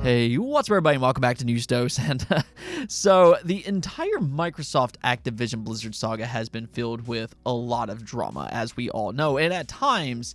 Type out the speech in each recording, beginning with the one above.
Hey, what's up everybody, and welcome back to News Dose. And so the entire Microsoft Activision Blizzard saga has been filled with a lot of drama, as we all know, and at times,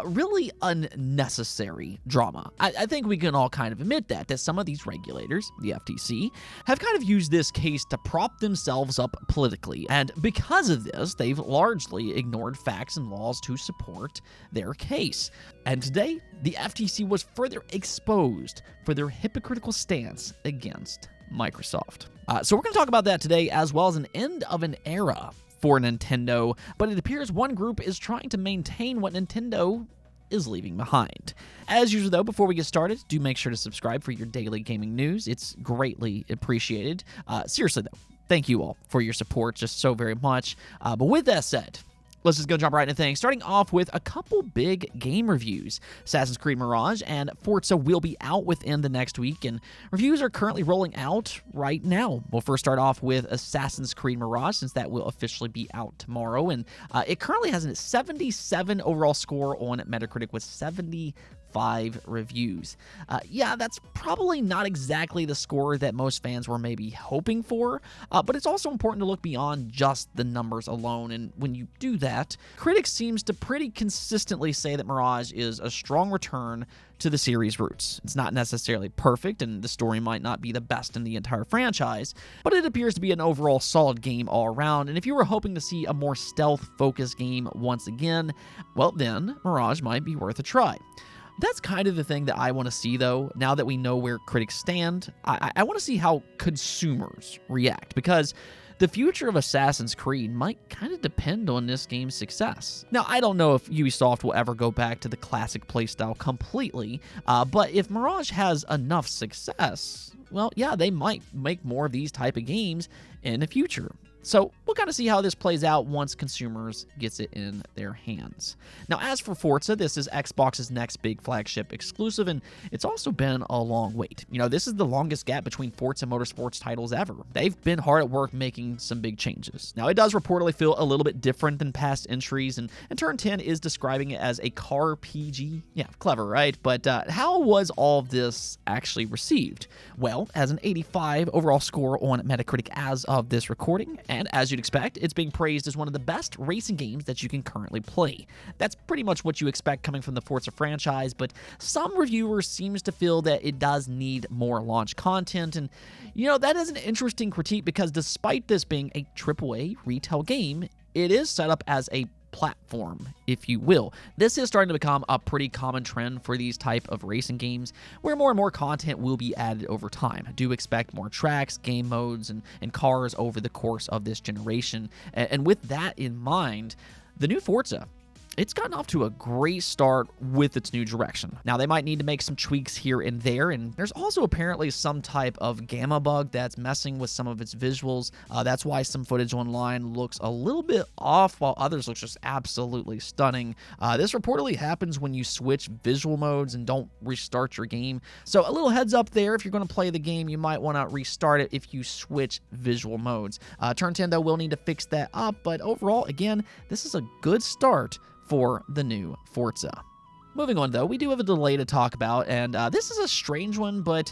really unnecessary drama. I think we can all kind of admit that some of these regulators, the FTC, have kind of used this case to prop themselves up politically, and because of this, they've largely ignored facts and laws to support their case. And today, the FTC was further exposed for their hypocritical stance against Microsoft. So we're going to talk about that today, as well as an end of an era for Nintendo, but it appears one group is trying to maintain what Nintendo is leaving behind. As usual though, before we get started, do make sure to subscribe for your daily gaming news. It's greatly appreciated. Seriously though, thank you all for your support just so very much. But with that said, let's just go jump right into things, starting off with a couple big game reviews. Assassin's Creed Mirage and Forza will be out within the next week, and reviews are currently rolling out right now. We'll first start off with Assassin's Creed Mirage, since that will officially be out tomorrow, and it currently has a 77 overall score on Metacritic with 75 reviews. Yeah, that's probably not exactly the score that most fans were maybe hoping for, but it's also important to look beyond just the numbers alone, and when you do that, critics seems to pretty consistently say that Mirage is a strong return to the series' roots. It's not necessarily perfect, and the story might not be the best in the entire franchise, but it appears to be an overall solid game all around, and if you were hoping to see a more stealth-focused game once again, well then, Mirage might be worth a try. That's kind of the thing that I want to see, though. Now that we know where critics stand, I want to see how consumers react, because the future of Assassin's Creed might kind of depend on this game's success. Now, I don't know if Ubisoft will ever go back to the classic playstyle completely, but if Mirage has enough success, well, yeah, they might make more of these type of games in the future. So we'll kind of see how this plays out once consumers gets it in their hands. Now, as for Forza, this is Xbox's next big flagship exclusive, and it's also been a long wait. You know, this is the longest gap between Forza Motorsports titles ever. They've been hard at work making some big changes. Now, it does reportedly feel a little bit different than past entries, and Turn 10 is describing it as a car PG. Yeah, clever, right? But how was all of this actually received? Well, as an 85 overall score on Metacritic as of this recording, and as you'd expect, it's being praised as one of the best racing games that you can currently play. That's pretty much what you expect coming from the Forza franchise, but some reviewers seems to feel that it does need more launch content, and you know, that is an interesting critique because despite this being a AAA retail game, it is set up as a platform, if you will. This is starting to become a pretty common trend for these type of racing games, where more and more content will be added over time. I do expect more tracks, game modes, and cars over the course of this generation. And with that in mind, the new Forza, it's gotten off to a great start with its new direction. Now, they might need to make some tweaks here and there, and there's also apparently some type of gamma bug that's messing with some of its visuals. That's why some footage online looks a little bit off, while others look just absolutely stunning. This reportedly happens when you switch visual modes and don't restart your game. So a little heads up there, if you're going to play the game, you might want to restart it if you switch visual modes. Turn 10, though, will need to fix that up, but overall, again, this is a good start for the new Forza. Moving on, though, we do have a delay to talk about, and this is a strange one, but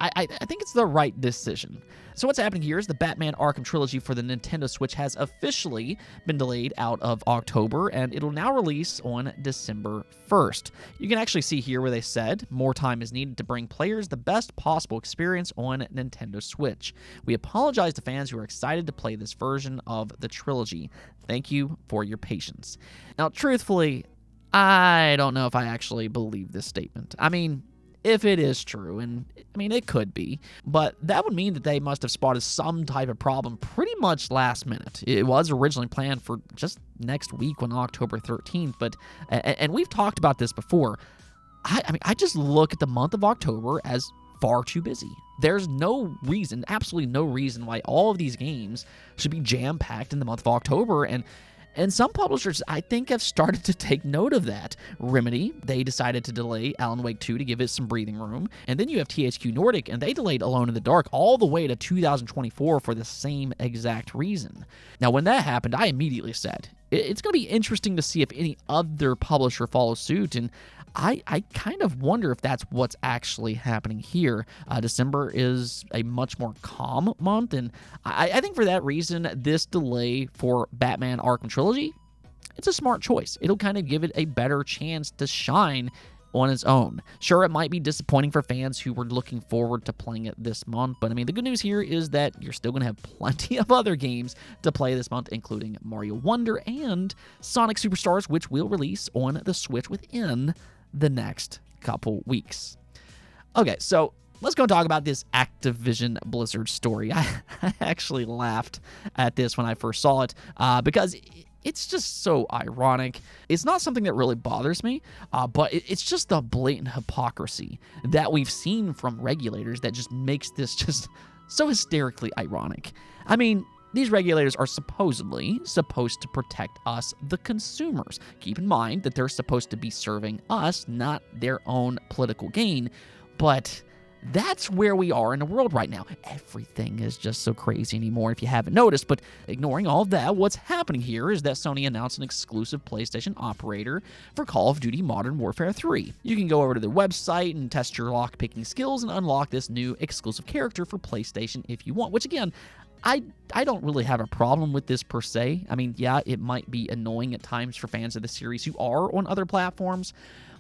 I think it's the right decision. So what's happening here is the Batman Arkham Trilogy for the Nintendo Switch has officially been delayed out of October, and it'll now release on December 1st. You can actually see here where they said more time is needed to bring players the best possible experience on Nintendo Switch. We apologize to fans who are excited to play this version of the trilogy. Thank you for your patience. Now, truthfully, I don't know if I actually believe this statement. I mean, if it is true, and I mean, it could be, but that would mean that they must have spotted some type of problem pretty much last minute. It was originally planned for just next week on October 13th, but, and we've talked about this before, I mean, I just look at the month of October as far too busy. There's no reason, absolutely no reason why all of these games should be jam-packed in the month of October, and some publishers, I think, have started to take note of that. Remedy, they decided to delay Alan Wake 2 to give it some breathing room. And then you have THQ Nordic, and they delayed Alone in the Dark all the way to 2024 for the same exact reason. Now, when that happened, I immediately said, it's going to be interesting to see if any other publisher follows suit, and I kind of wonder if that's what's actually happening here. December is a much more calm month, and I think for that reason, this delay for Batman Arkham Trilogy, it's a smart choice. It'll kind of give it a better chance to shine on its own. Sure, it might be disappointing for fans who were looking forward to playing it this month, but I mean, the good news here is that you're still going to have plenty of other games to play this month, including Mario Wonder and Sonic Superstars, which will release on the Switch within the next couple weeks. Okay, so let's go talk about this Activision Blizzard story. I actually laughed at this when I first saw it because it's just so ironic. It's not something that really bothers me, but it's just the blatant hypocrisy that we've seen from regulators that just makes this just so hysterically ironic. I mean, these regulators are supposedly supposed to protect us, the consumers. Keep in mind that they're supposed to be serving us, not their own political gain, but that's where we are in the world right now. Everything is just so crazy anymore if you haven't noticed, but ignoring all of that, what's happening here is that Sony announced an exclusive PlayStation operator for Call of Duty Modern Warfare 3. You can go over to their website and test your lock-picking skills and unlock this new exclusive character for PlayStation if you want, which again, I don't really have a problem with this per se. I mean, yeah, it might be annoying at times for fans of the series who are on other platforms,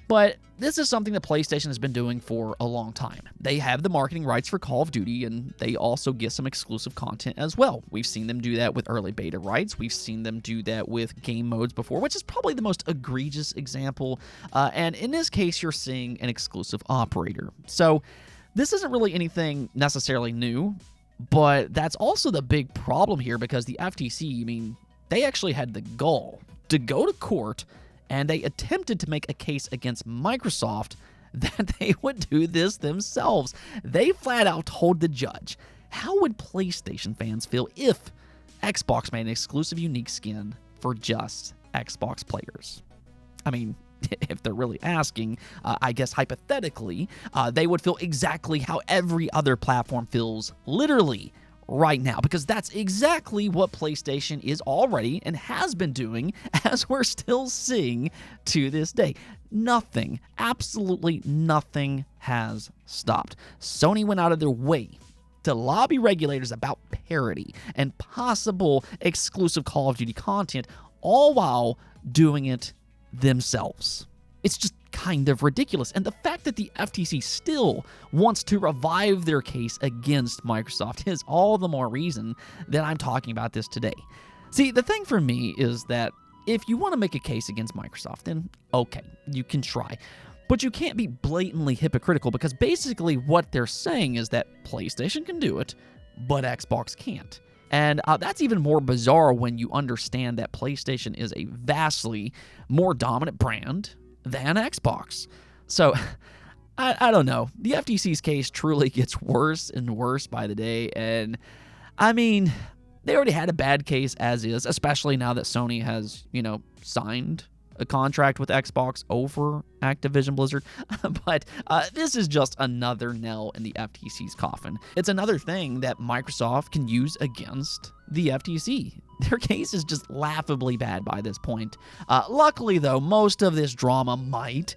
but this is something that PlayStation has been doing for a long time. They have the marketing rights for Call of Duty, and they also get some exclusive content as well. We've seen them do that with early beta rights. We've seen them do that with game modes before, which is probably the most egregious example. And in this case, you're seeing an exclusive operator. So this isn't really anything necessarily new, but that's also the big problem here because the FTC, I mean, they actually had the gall to go to court and they attempted to make a case against Microsoft that they would do this themselves. They flat out told the judge, how would PlayStation fans feel if Xbox made an exclusive unique skin for just Xbox players? I mean, if they're really asking, I guess hypothetically, they would feel exactly how every other platform feels literally right now, because that's exactly what PlayStation is already and has been doing, as we're still seeing to this day. Nothing, absolutely nothing has stopped. Sony went out of their way to lobby regulators about parity and possible exclusive Call of Duty content, all while doing it themselves. It's just kind of ridiculous. And the fact that the FTC still wants to revive their case against Microsoft is all the more reason that I'm talking about this today. See, the thing for me is that if you want to make a case against Microsoft, then okay, you can try. But you can't be blatantly hypocritical, because basically what they're saying is that PlayStation can do it, but Xbox can't. And that's even more bizarre when you understand that PlayStation is a vastly more dominant brand than Xbox. So, I don't know. The FTC's case truly gets worse and worse by the day. And, I mean, they already had a bad case as is, especially now that Sony has, signed a contract with Xbox over Activision Blizzard. But this is just another nail in the FTC's coffin. It's another thing that Microsoft can use against the FTC. Their case is just laughably bad by this point. Luckily, though, most of this drama might,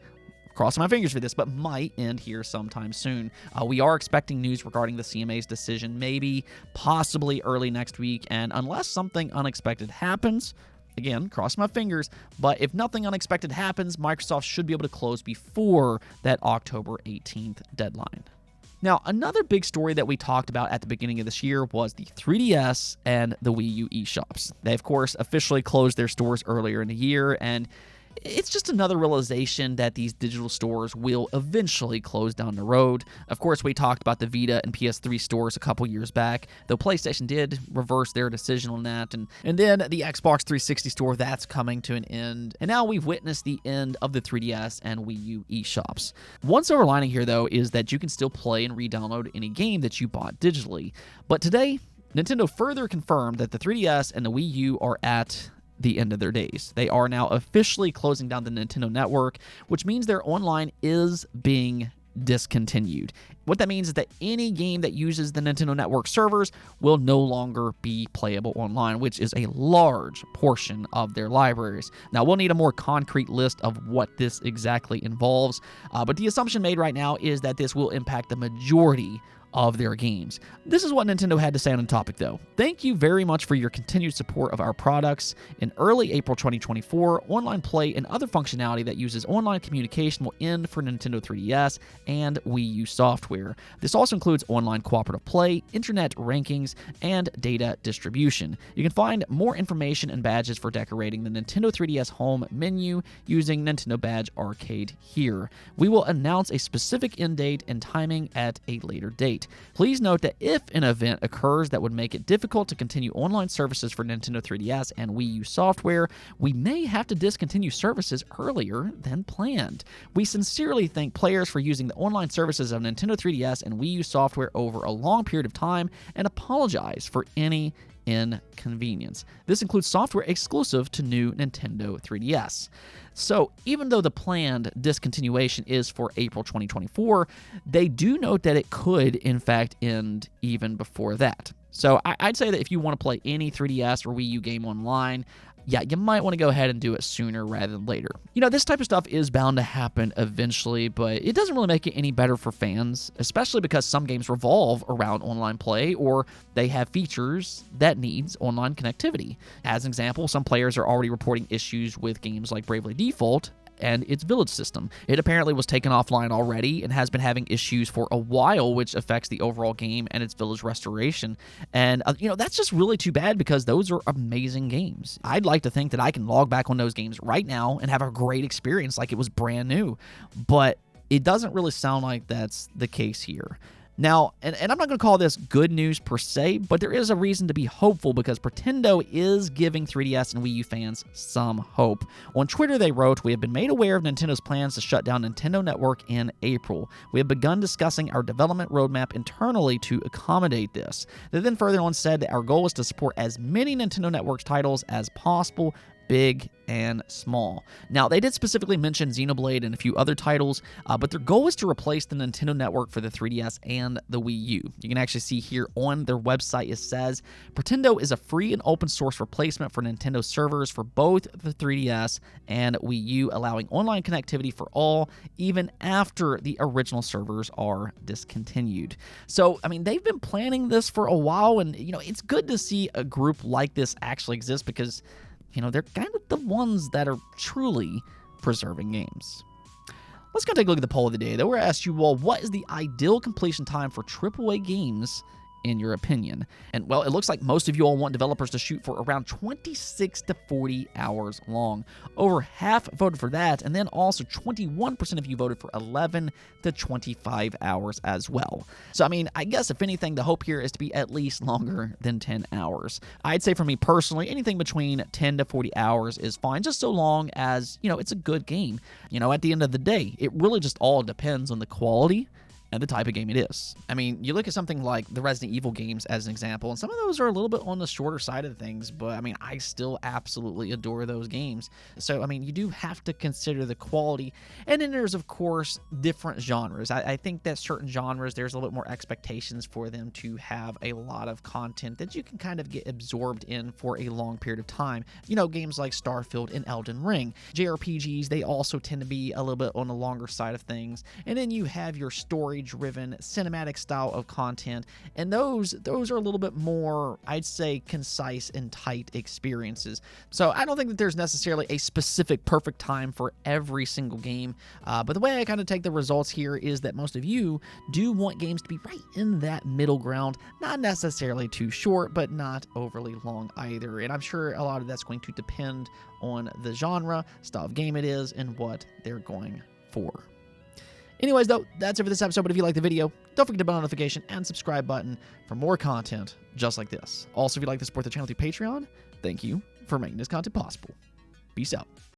crossing my fingers for this, but might end here sometime soon. We are expecting news regarding the CMA's decision, maybe, possibly early next week, and unless something unexpected happens, again, cross my fingers, but if nothing unexpected happens, Microsoft should be able to close before that October 18th deadline. Now, another big story that we talked about at the beginning of this year was the 3DS and the Wii U eShops. They, of course, officially closed their stores earlier in the year, and it's just another realization that these digital stores will eventually close down the road. Of course, we talked about the Vita and PS3 stores a couple years back, though PlayStation did reverse their decision on that. And then the Xbox 360 store, that's coming to an end. And now we've witnessed the end of the 3DS and Wii U eShops. One silver lining here, though, is that you can still play and re-download any game that you bought digitally. But today, Nintendo further confirmed that the 3DS and the Wii U are at the end of their days. They are now officially closing down the Nintendo network, which means their online is being discontinued. What that means is that any game that uses the Nintendo Network servers will no longer be playable online, which is a large portion of their libraries. Now, we'll need a more concrete list of what this exactly involves, but the assumption made right now is that this will impact the majority of their games. This is what Nintendo had to say on the topic, though. Thank you very much for your continued support of our products. In early April 2024, online play and other functionality that uses online communication will end for Nintendo 3DS and Wii U software. This also includes online cooperative play, internet rankings, and data distribution. You can find more information and badges for decorating the Nintendo 3DS home menu using Nintendo Badge Arcade here. We will announce a specific end date and timing at a later date. Please note that if an event occurs that would make it difficult to continue online services for Nintendo 3DS and Wii U software, we may have to discontinue services earlier than planned. We sincerely thank players for using the online services of Nintendo 3DS and Wii U software over a long period of time and apologize for any inconvenience. This includes software exclusive to new Nintendo 3DS. So, even though the planned discontinuation is for April 2024, they do note that it could, in fact, end even before that. So, I'd say that if you want to play any 3DS or Wii U game online, yeah, you might want to go ahead and do it sooner rather than later. You know, this type of stuff is bound to happen eventually, but it doesn't really make it any better for fans, especially because some games revolve around online play or they have features that needs online connectivity. As an example, some players are already reporting issues with games like Bravely Default and its village system. It apparently was taken offline already and has been having issues for a while, which affects the overall game and its village restoration. And, that's just really too bad because those are amazing games. I'd like to think that I can log back on those games right now and have a great experience like it was brand new, but it doesn't really sound like that's the case here. Now, and I'm not going to call this good news per se, but there is a reason to be hopeful because Nintendo is giving 3DS and Wii U fans some hope. On Twitter, they wrote, "We have been made aware of Nintendo's plans to shut down Nintendo Network in April. We have begun discussing our development roadmap internally to accommodate this." They then further on said that our goal is to support as many Nintendo Network titles as possible, big and small. Now, they did specifically mention Xenoblade and a few other titles, but their goal is to replace the Nintendo Network for the 3DS and the Wii U. You can actually see here on their website, it says, Nintendo is a free and open source replacement for Nintendo servers for both the 3DS and Wii U, allowing online connectivity for all, even after the original servers are discontinued. So, they've been planning this for a while, and, it's good to see a group like this actually exist because they're kind of the ones that are truly preserving games. Let's go take a look at the poll of the day, though. We're asked you all, what is the ideal completion time for AAA games in your opinion? And, well, it looks like most of you all want developers to shoot for around 26 to 40 hours long. Over half voted for that, and then also 21% of you voted for 11 to 25 hours as well. So, I guess if anything, the hope here is to be at least longer than 10 hours. I'd say for me personally, anything between 10 to 40 hours is fine, just so long as, it's a good game. At the end of the day, it really just all depends on the quality and the type of game it is. You look at something like the Resident Evil games as an example, and some of those are a little bit on the shorter side of things, but I still absolutely adore those games. So, you do have to consider the quality. And then there's, of course, different genres. I think that certain genres, there's a little bit more expectations for them to have a lot of content that you can kind of get absorbed in for a long period of time. Games like Starfield and Elden Ring. JRPGs, they also tend to be a little bit on the longer side of things. And then you have your story-driven, cinematic style of content, and those are a little bit more, I'd say, concise and tight experiences. So I don't think that there's necessarily a specific perfect time for every single game, but the way I kind of take the results here is that most of you do want games to be right in that middle ground, not necessarily too short, but not overly long either. And I'm sure a lot of that's going to depend on the genre, style of game it is, and what they're going for. Anyways, though, that's it for this episode, but if you like the video, don't forget to hit the notification and subscribe button for more content just like this. Also, if you'd like to support the channel through Patreon, thank you for making this content possible. Peace out.